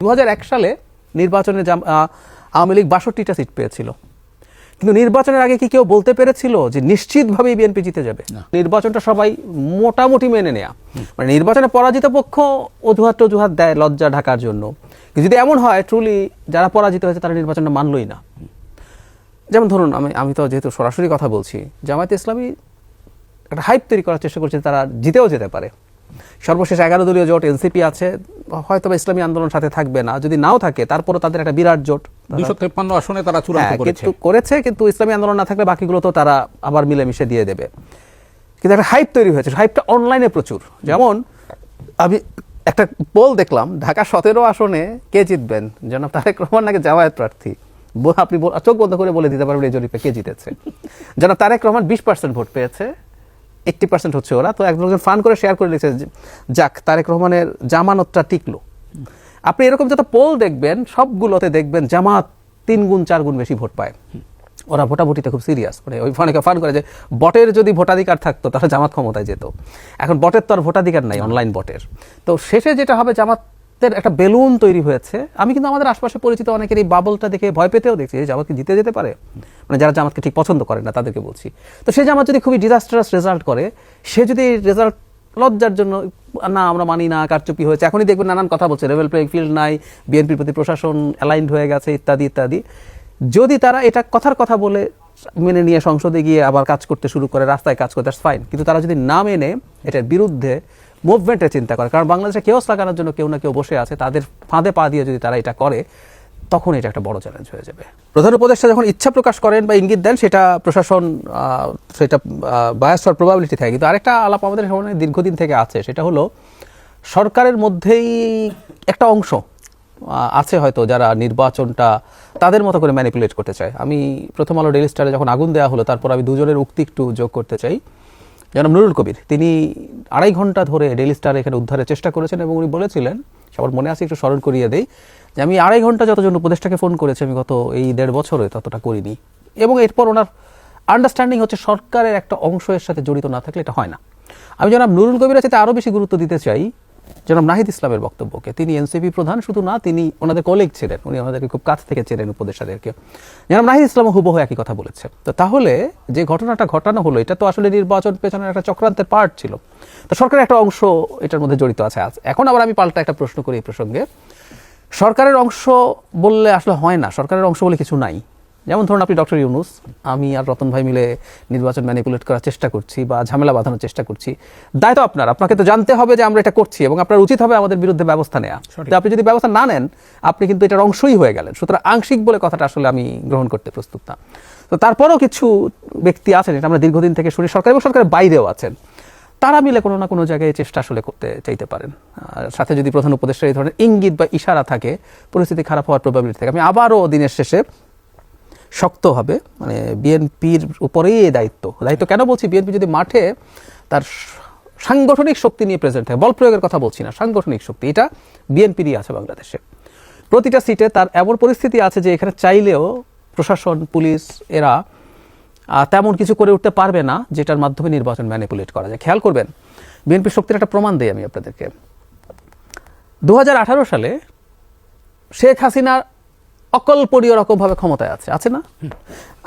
2001 সালে নির্বাচনে আওয়ামী লীগ 62টা সিট পেয়েছিল, কিন্তু নির্বাচনের আগে কি কেউ বলতে পেরেছিল যে নিশ্চিতভাবেই বিএনপি জিতে যাবে? নির্বাচনটা সবাই মোটামুটি মেনে নেয়া, মানে নির্বাচনে পরাজিত পক্ষ অজুহাত দেয় লজ্জা ঢাকার জন্য। যদি এমন হয় ট্রুলি যারা পরাজিত হয়েছে তারা নির্বাচনটা মানলই না। যেমন ধরুন আমি তো যেহেতু সরাসরি কথা বলছি, জামায়াতে ইসলামী একটা হাইপ তৈরি করার চেষ্টা করছে তারা জিতেও যেতে পারে। সর্বশেষ 11 দলীয় জোট এনসিপি আছে, হয়তো বা ইসলামী আন্দোলন সাথে থাকবে না, যদি নাও থাকে তারপরও তাদের একটা বিরাট জোট 253 আসনে তারা চূড়ান্ত করেছে, কিন্তু ইসলামী আন্দোলন না থাকলে বাকিগুলো তো তারা আবার মিলেমিশে দিয়ে দেবে। কিন্তু একটা হাইপ তৈরি হয়েছে, হাইপটা অনলাইনে প্রচুর। যেমন আমি একটা পোল দেখলাম, ঢাকা 17 আসনে কে জিতবেন, জনাব তারেক রহমান নাকি জামায়াত প্রার্থী। আপনি চোখ বন্ধ করে বলে দিতে পারবেন এই জরিপে কে জিতেছে। জনাব তারেক রহমান 20% ভোট পেয়েছে, 80% হচ্ছে ওরা। তো একজন ফান করে শেয়ার করে দিয়েছে, যাক তারেক রহমানের জামানতটা টিকলো। আপনি এরকম যত পোল দেখবেন সবগুলোতে দেখবেন জামাত 3 গুণ 4 গুণ বেশি ভোট পায়। ওরা ভোটাভুটিতে খুব সিরিয়াস, মানে ওই অনেকে ফান করে যে বটের যদি ভোটাধিকার থাকতো তাহলে জামাত ক্ষমতায় যেত। এখন বটের তো আর ভোটাধিকার নাই, অনলাইন বটের। তো শেষে যেটা হবে, জামাতের একটা বেলুন তৈরি হয়েছে। আমি কিন্তু আমাদের আশপাশে পরিচিত অনেকের এই বাবলটা দেখে ভয় পেতেও দেখছি যে জামাতকে জিতে যেতে পারে, মানে যারা জামাতকে ঠিক পছন্দ করে না তাদেরকে বলছি। তো সে জামাত যদি খুবই ডিজাস্টারাস রেজাল্ট করে, সে যদি রেজাল্ট লজ্জার জন্য না আমরা মানি না, কারচুপি হয়েছে, এখনই দেখবেন নানান কথা বলছে, লেভেল প্লেইং ফিল্ড নাই, বিএনপির প্রতি প্রশাসন অ্যালাইন্ড হয়ে গেছে ইত্যাদি ইত্যাদি। যদি তারা এটা কথার কথা বলে মেনে নিয়ে সংসদে গিয়ে আবার কাজ করতে শুরু করে, রাস্তায় কাজ করে, দ্যাটস ফাইন। কিন্তু তারা যদি না মেনে এটার বিরুদ্ধে মুভমেন্টের চিন্তা করে, কারণ বাংলাদেশে কেওস লাগানোর জন্য কেউ না কেউ বসে আছে, তাদের ফাঁদে পা দিয়ে যদি তারা এটা করে, তখন এটা একটা বড় চ্যালেঞ্জ হয়ে যাবে। প্রধান উপদেষ্টা যখন ইচ্ছা প্রকাশ করেন বা ইঙ্গিত দেন, সেটা প্রশাসন সেটা বায়াস হওয়ার প্রবাবিলিটি থাকে। কিন্তু আরেকটা আলাপ আমাদের সামনে দীর্ঘদিন থেকে আছে, সেটা হলো সরকারের মধ্যেই একটা অংশ আছে হয়তো যারা নির্বাচনটা তাদের মতো করে ম্যানিপুলেট করতে চায়। আমি প্রথম আলো ডেইলি স্টারে যখন আগুন দেওয়া হলো, তারপর আমি দুজনের উক্তি একটু যোগ করতে চাই। যেমন নুরুল কবির, তিনি 2.5 ঘন্টা ধরে ডেইলি স্টার এখানে উদ্ধারের চেষ্টা করেছেন এবং উনি বলেছিলেন, সবার মনে আছে একটু স্মরণ করিয়ে দেই, যে আমি 2.5 ঘন্টা যতজন উপদেষ্টাকে ফোন করেছি আমি গত এই 1.5 বছরে ততটা করিনি। এবং এরপর ওনার আন্ডারস্ট্যান্ডিং হচ্ছে সরকারের একটা অংশ এর সাথে জড়িত না থাকলে এটা হয় না। আমি জনাব নুরুল কবিরের চাইতে আরও বেশি গুরুত্ব দিতে চাই জনাব নাহিদ ইসলামের বক্তব্যকে। তিনি এনসিপি প্রধান শুধু না, তিনি ওনাদের কলিগ ছিলেন, উনি আমাদেরকে খুব কাছ থেকে চেনেন উপদেষ্টাদেরকে। জনাব নাহিদ ইসলামও হুবহু একই কথা বলেছে। তো তাহলে যে ঘটনাটা ঘটানো হলো, এটা তো আসলে নির্বাচন পেছনের একটা চক্রান্তের পার্ট ছিল। তো সরকারের একটা অংশ এটার মধ্যে জড়িত আছে। এখন আবার আমি পাল্টা একটা প্রশ্ন করি এই প্রসঙ্গে, সরকারের অংশ বললে আসলে হয় না, সরকারের অংশ বলে কিছু নাই। যেমন ধরুন আপনি ডক্টর ইউনূস, আমি আর রতন ভাই মিলে নির্বাচন ম্যানিপুলেট করার চেষ্টা করছি বা ঝামেলা বাঁধানোর চেষ্টা করছি, দায়িত্ব আপনার, আপনাকে তো জানতে হবে যে আমরা এটা করছি এবং আপনার উচিত হবে আমাদের বিরুদ্ধে ব্যবস্থা নেওয়া। তো আপনি যদি ব্যবস্থা না নেন, আপনি কিন্তু এটার অংশই হয়ে গেলেন। সুতরাং আংশিক বলে কথাটা আসলে আমি গ্রহণ করতে প্রস্তুত না। তো তারপরেও কিছু ব্যক্তি আছেন, এটা আমরা দীর্ঘদিন থেকে শুনি, সরকার এবং সরকারের বাইরেও আছেন, তারা মিলে কোনো না কোনো জায়গায় চেষ্টা আসলে করতে চাইতে পারেন। সাথে যদি প্রধান উপদেষ্টা এই ধরনের ইঙ্গিত বা ইশারা থাকে, পরিস্থিতি খারাপ হওয়ার প্রবাবিলিটি থাকে। আমি আবারও দিনের শেষে শক্তভাবে, মানে বিএনপির উপরেই এই দায়িত্ব কেন বলছি, বিএনপি যদি মাঠে তার সাংগঠনিক শক্তি নিয়ে প্রেজেন্ট থাকে, বল প্রয়োগের কথা বলছি না, সাংগঠনিক শক্তি, এটা বিএনপিরই আছে বাংলাদেশে। প্রতিটা সিটে তার এমন পরিস্থিতি আছে যে এখানে চাইলেও প্রশাসন, পুলিশ এরা তেমন কিছু করে উঠতে পারবে না যেটার মাধ্যমে নির্বাচন ম্যানিপুলেট করা যায়। খেয়াল করবেন, বিএনপির শক্তির একটা প্রমাণ দেই আমি আপনাদেরকে। 2018 সালে শেখ হাসিনা অকল্পনীয় রকমভাবে ক্ষমতায় আছে না?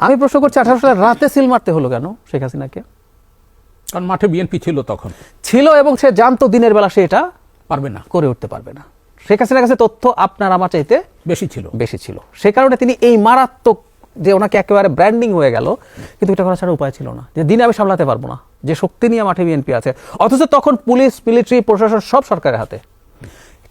আমি প্রশ্ন করছি, 18 সালে রাতে সিল মারতে হলো কেন শেখ হাসিনাকে? কারণ মাঠে বিএনপি ছিল, তখন ছিল, এবং সে জানতো দিনের বেলা সে এটা পারবে না, করে উঠতে পারবে না। শেখ হাসিনার কাছে তথ্য আপনার আমার চাইতে বেশি ছিল। সে কারণে তিনি এই মারাত্মক, যে ওনাকে একেবারে ব্র্যান্ডিং হয়ে গেল, কিন্তু এটা করা ছাড়া উপায় ছিল না, যে দিনে আমি সামলাতে পারবো না, যে শক্তি নিয়ে মাঠে বিএনপি আছে। অথচ তখন পুলিশ, মিলিটারি, প্রশাসন সব সরকারের হাতে।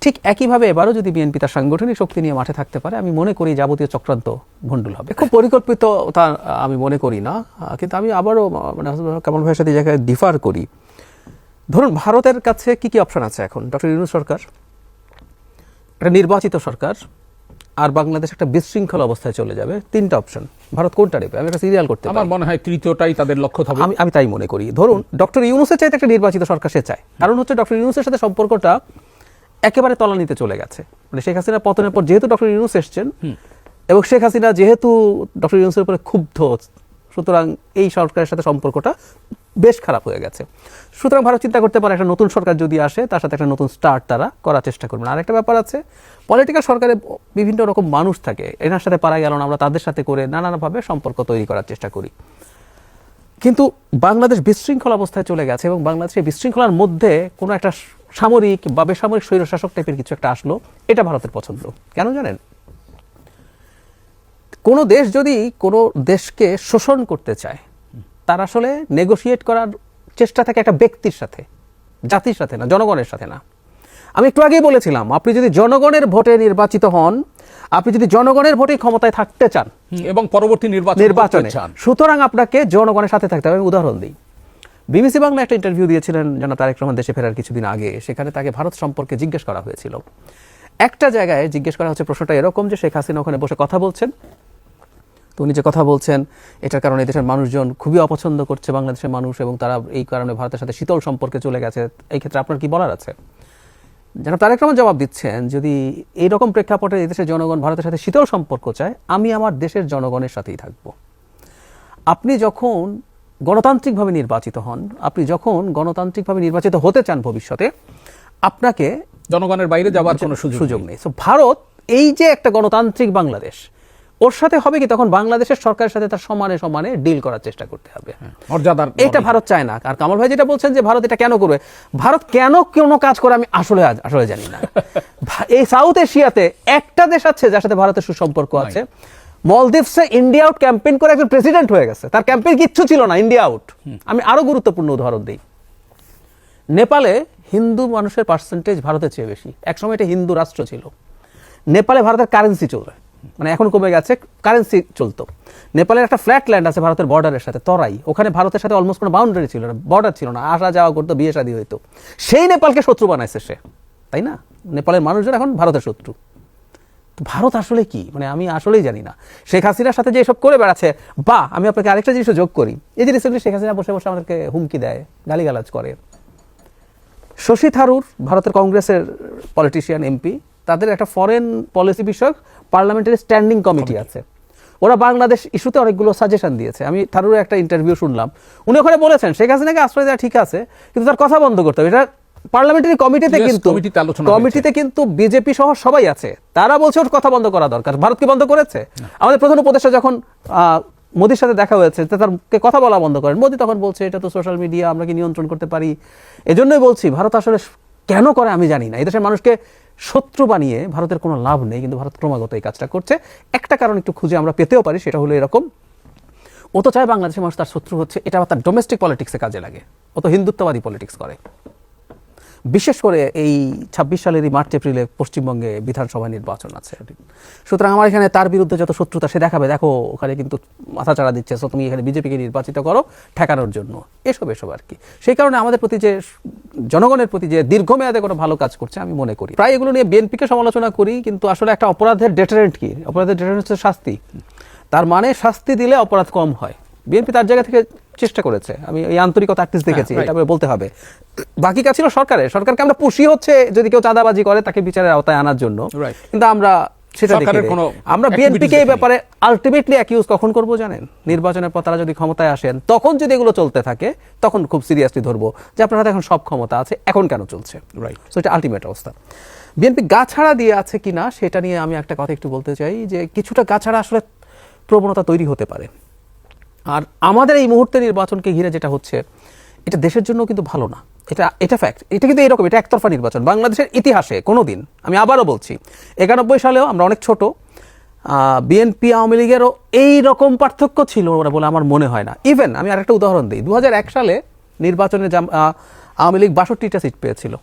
ঠিক একইভাবে এবারও যদি বিএনপি তার সাংগঠনিক শক্তি নিয়ে মাঠে থাকতে পারে, আমি মনে করি যাবতীয় চক্রান্ত ভণ্ডুল হবে। খুব পরিকল্পিত তা আমি মনে করি না, কিন্তু আমি আবারও মানে কামাল ভাইয়ের সাথে জায়গায় ডিফার করি। ধরুন ভারতের কাছে কি কি অপশন আছে এখন? ডক্টর ইউনূস সরকার, একটা নির্বাচিত সরকার, আর বাংলাদেশ একটা বিশৃঙ্খল অবস্থায় চলে যাবে। 3টা অপশন, ভারত কোনটা নেবে? আমি একটা সিরিয়াল করতে পারি, আমার মনে হয় তৃতীয়টাই তাদের লক্ষ্য হবে। আমি তাই মনে করি। ধরুন ডক্টর ইউনূসের চাইতে একটা নির্বাচিত সরকার সে চায়, কারণ হচ্ছে ডক্টর ইউনূসের সাথে সম্পর্কটা একেবারে তলানিতে চলে গেছে। মানে শেখ হাসিনার পতনের পর যেহেতু ডক্টর ইউনূস এসছেন, এবং শেখ হাসিনা যেহেতু ডক্টর ইউনূসের উপরে ক্ষুব্ধ, সুতরাং এই সরকারের সাথে সম্পর্কটা বেশ খারাপ হয়ে গেছে। সুতরাং ভারত চিন্তা করতে পারে একটা নতুন সরকার যদি আসে তার সাথে একটা নতুন স্টার্ট তারা করার চেষ্টা করবেন। আর একটা ব্যাপার আছে, পলিটিক্যাল সরকারে বিভিন্ন রকম মানুষ থাকে, এনার সাথে পারা গেল না, আমরা তাদের সাথে করে নানানভাবে সম্পর্ক তৈরি করার চেষ্টা করি। কিন্তু বাংলাদেশ বিশৃঙ্খল অবস্থায় চলে গেছে এবং বাংলাদেশের বিশৃঙ্খলার মধ্যে কোনো একটা সামরিক বা বেসামরিক স্বৈরশাসক টাইপের কিছু একটা আসলো, এটা ভারতের পছন্দ। কেন জানেন? কোনো দেশ যদি কোনো দেশকে শোষণ করতে চায়, তার আসলে নেগোশিয়েট করার চেষ্টা থাকে একটা ব্যক্তির সাথে, জাতির সাথে না, জনগণের সাথে না। আমি একটু আগেই বলেছিলাম, আপনি যদি জনগণের ভোটে নির্বাচিত হন, আপনি যদি জনগণের ভোটে ক্ষমতায় থাকতে চান এবং পরবর্তী নির্বাচনে, সুতরাং আপনাকে জনগণের সাথে থাকতে হবে। আমি উদাহরণ দিই, বিবিসি বাংলা একটা ইন্টারভিউ দিয়েছিলেন জনাব তারেক রহমান দেশে ফেরার কিছুদিন আগে। সেখানে তাকে ভারত সম্পর্কে জিজ্ঞেস করা হয়েছিল। একটা জায়গায় জিজ্ঞেস করা হচ্ছে, প্রশ্নটা এরকম যে শেখ হাসিনা ওখানে বসে কথা বলছেন, তো উনি যে কথা বলছেন এটার কারণে দেশের মানুষজন খুবই অপছন্দ করছে বাংলাদেশের মানুষ, এবং তারা এই কারণে ভারতের সাথে শীতল সম্পর্কে চলে গেছে, এই ক্ষেত্রে আপনার কি বলার আছে? জনাব তারেক রহমান জবাব দিচ্ছেন, যদি এইরকম প্রেক্ষাপটে এই দেশের জনগণ ভারতের সাথে শীতল সম্পর্ক চায়, আমি আমার দেশের জনগণের সাথেই থাকব। আপনি যখন গণতান্ত্রিকভাবে নির্বাচিত হন, আপনি যখন গণতান্ত্রিকভাবে নির্বাচিত হতে চান ভবিষ্যতে, আপনাকে জনগণের বাইরে যাওয়ার কোনো সুযোগ নেই। সো ভারত এই যে একটা গণতান্ত্রিক বাংলাদেশ, ওর সাথে হবে কি তখন বাংলাদেশের সরকারের সাথে তার সমানে সমানে ডিল করার চেষ্টা করতে হবে। মর্যাদার এটা ভারত চায় না। আর কামাল ভাই যেটা বলছেন যে ভারত এটা কেন করবে, ভারত কেন কোনো কাজ করে আমি আসলে জানি না। এই সাউথ এশিয়াতে একটা দেশ আছে যার সাথে ভারতের সুসম্পর্ক আছে, মলদ্বীপসে ইন্ডিয়া আউট ক্যাম্পেইন করে একজন প্রেসিডেন্ট হয়ে গেছে, তার ক্যাম্পেইন কিচ্ছু ছিল না, ইন্ডিয়া আউট। আমি আরো গুরুত্বপূর্ণ উদাহরণ দিই, নেপালে হিন্দু মানুষের পার্সেন্টেজ ভারতের চেয়ে বেশি। একসময় এটা হিন্দু রাষ্ট্র ছিল। নেপালে ভারতের কারেন্সি চলে, মানে এখন কমে গেছে, কারেন্সি চলতো। নেপালের একটা ফ্ল্যাট ল্যান্ড আছে ভারতের বর্ডারের সাথে, তরাই, ওখানে ভারতের সাথে অলমোস্ট কোনো বাউন্ডারি ছিল না, বর্ডার ছিল না, আসা যাওয়া করতো, বিয়ে শাদী হইতো। সেই নেপালকে শত্রু বানাইছে সে, তাই না? নেপালের মানুষজন এখন ভারতের শত্রু। ভারত আসলে কি, মানে আমি আসলেই জানি না। শেখ হাসিনার সাথে যে এসব করে বেড়াচ্ছে, বা আমি আপনাকে আরেকটা জিনিস যোগ করি, এই যে রিসেন্টলি শেখ হাসিনা বসে বসে আমাদেরকে হুমকি দেয়, গালিগালাজ করে। শশী থারুর, ভারতের কংগ্রেসের পলিটিশিয়ান এমপি, তাদের একটা ফরেন পলিসি বিষয়ক পার্লামেন্টারি স্ট্যান্ডিং কমিটি আছে, ওরা বাংলাদেশ ইস্যুতে অনেকগুলো সাজেশন দিয়েছে। আমি থারুরের একটা ইন্টারভিউ শুনলাম, উনি ওখানে বলেছেন শেখ হাসিনাকে আশ্রয় দেওয়া ঠিক আছে, কিন্তু তার কথা বন্ধ করতে হবে। এটা পার্লামেন্টারি কমিটিতে কিন্তু বিজেপি সহ সবাই আছে, তারা বলছে ওর কথা বন্ধ করা দরকার। ভারত কি বন্ধ করেছে? আমাদের প্রধান উপদেষ্টা যখন মোদির সাথে দেখা হয়েছে, তারকে কথা বলা বন্ধ করেন, মোদি তখন বলছে এটা তো সোশ্যাল মিডিয়া, আমরা কি নিয়ন্ত্রণ করতে পারি? এজন্যই বলছি ভারত আসলে কেন করে আমি জানি না। এদেশের মানুষকে শত্রু বানিয়ে ভারতের কোনো লাভ নেই, কিন্তু ভারত ক্রমাগত এই কাজটা করছে। একটা কারণ একটু খুঁজে আমরা পেতেও পারি, সেটা হলো এরকম, ও তো চায় বাংলাদেশের মানুষ তার শত্রু হচ্ছে, এটা তার ডোমেস্টিক পলিটিক্সে কাজে লাগে, ও তো হিন্দুত্ববাদী পলিটিক্স করে। বিশেষ করে এই 26 সালের মার্চ এপ্রিলে পশ্চিমবঙ্গে বিধানসভা নির্বাচন আছে, সুতরাং আমার এখানে তার বিরুদ্ধে যত শত্রুতা সে দেখাবে, দেখো ওখানে কিন্তু মাথা চাড়া দিচ্ছে, সো তুমি এখানে বিজেপিকে নির্বাচিত করো ঠেকানোর জন্য, এসব আর কি। সেই কারণে আমাদের প্রতি যে জনগণের প্রতি যে দীর্ঘমেয়াদে কোনো ভালো কাজ করছে আমি মনে করি। প্রায় এগুলো নিয়ে বিএনপিকে সমালোচনা করি, কিন্তু আসলে একটা অপরাধের ডেটারেন্ট কি? অপরাধের ডেটারেন্ট হচ্ছে শাস্তি। তার মানে শাস্তি দিলে অপরাধ কম হয়। বিএনপি তার জায়গা থেকে চেষ্টা করেছে, আমি এই আন্তরিকতা আর্টিস্ট দেখেছি, এটা বলতে হবে। বাকি কাজ ছিল সরকারকে আমরা পুষি হচ্ছে যদি কেউ চাঁদাবাজি করে তাকে বিচারের আওতায় আনার জন্য, কিন্তু আমরা সেটা দেখি আমরা বিএনপিকে এই ব্যাপারে আলটিমেটলি অ্যাকিউজ কখন করবো জানেন? নির্বাচনের পর তারা যদি ক্ষমতায় আসেন, তখন যদি এগুলো চলতে থাকে তখন খুব সিরিয়াসলি ধরবো যে আপনার হাতে এখন সব ক্ষমতা আছে, এখন কেন চলছে? সো এটা আলটিমেট অবস্থা। বিএনপি গাছাড়া দিয়ে আছে কিনা সেটা নিয়ে আমি একটা কথা একটু বলতে চাই, যে কিছুটা গাছাড়া আসলে প্রবণতা তৈরি হতে পারে। আর আমাদের এই মুহূর্তে নির্বাচনকে ঘিরে যেটা হচ্ছে, এটা দেশের জন্য কিন্তু ভালো না, এটা ফ্যাক্ট। এটা কিন্তু এরকম, এটা একতরফা নির্বাচন। বাংলাদেশের ইতিহাসে কোনোদিন, আমি আবারও বলছি, 91 সালেও আমরা অনেক ছোট, বিএনপি আওয়ামী লীগেরও এই রকম পার্থক্য ছিল ওরা বলে আমার মনে হয় না। ইভেন আমি আরেকটা উদাহরণ দিই, 2001 সালে নির্বাচনে আওয়ামী লীগ 62টা সিট পেয়েছিল,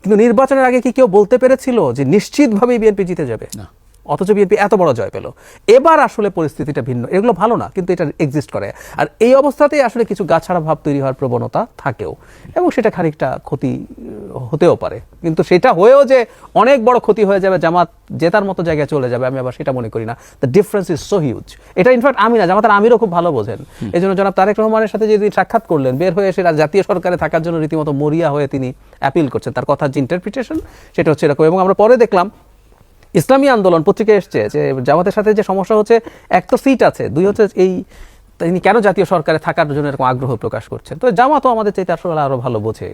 কিন্তু নির্বাচনের আগে কি কেউ বলতে পেরেছিল যে নিশ্চিতভাবেই বিএনপি জিতে যাবে? না। অথচ বিএনপি এত বড় জয় পেল। এবার আসলে পরিস্থিতিটা ভিন্ন। এগুলো ভালো না, কিন্তু এটা এক্সিস্ট করে। আর এই অবস্থাতেই আসলে কিছু গাছাড়া ভাব তৈরি হওয়ার প্রবণতা থাকেও, এবং সেটা খানিকটা ক্ষতি হতেও পারে। কিন্তু সেটা হয়েও যে অনেক বড় ক্ষতি হয়ে যাবে, জামাত জেতার মতো জায়গায় চলে যাবে, আমি আবার সেটা মনে করি না। The difference is so huge. এটা ইনফ্যাক্ট আমি না, জামাতের আমিরও খুব ভালো বোঝেন। এই জন্য জনাব তারেক রহমানের সাথে যেদিন সাক্ষাৎ করলেন, বের হয়ে এসে জাতীয় সরকারে থাকার জন্য রীতিমতো মরিয়া হয়ে তিনি অ্যাপিল করছেন। তার কথার যে ইন্টারপ্রিটেশন সেটা হচ্ছে এরকম। এবং আমরা পরে দেখলাম ইসলামী আন্দোলন পত্রিকায় এসছে যে জামাতের সাথে যে সমস্যা হচ্ছে, এক তো সিট আছে, দুই হচ্ছে এই তিনি কেন জাতীয় সরকারে থাকার জন্য এরকম আগ্রহ প্রকাশ করছেন? তো জামাতও আমাদের চাইতে আসলে আরো ভালো বোঝে।